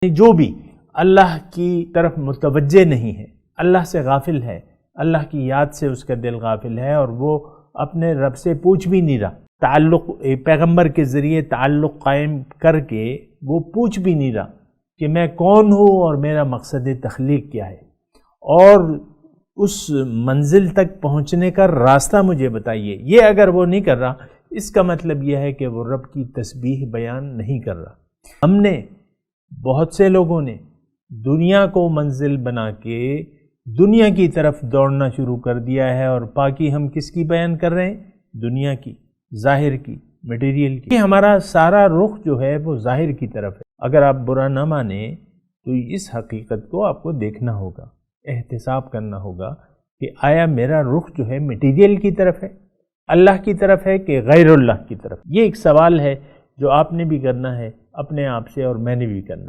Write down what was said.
जो भी अल्लाह की तरफ मुतवज्जे नहीं है, अल्लाह से गाफिल है, अल्लाह की याद से उसका दिल गाफिल है और वो अपने रब से पूछ भी नहीं रहा, ताल्लुक़ पैगंबर के ज़रिए ताल्लुक़ कायम करके वो पूछ भी नहीं रहा कि मैं कौन हूँ और मेरा मकसद तख्लीक क्या है, और उस मंजिल तक पहुँचने का रास्ता मुझे बताइए। ये अगर वो नहीं कर रहा, इसका मतलब यह है कि वो रब की तस्बीह बयान नहीं कर रहा। हमने बहुत से लोगों ने दुनिया को मंजिल बना के दुनिया की तरफ दौड़ना शुरू कर दिया है, और बाकी हम किसकी बयान कर रहे हैं? दुनिया की, ज़ाहिर की, मटेरियल की। हमारा सारा रुख जो है वो ज़ाहिर की तरफ है। अगर आप बुरा ना माने तो इस हकीकत को आपको देखना होगा, एहतिसाब करना होगा कि आया मेरा रुख जो है मटेरियल की तरफ है, अल्लाह की तरफ है कि गैरुल्लाह की तरफ। ये एक सवाल है जो आपने भी करना है अपने आप से और मैंने भी करना है।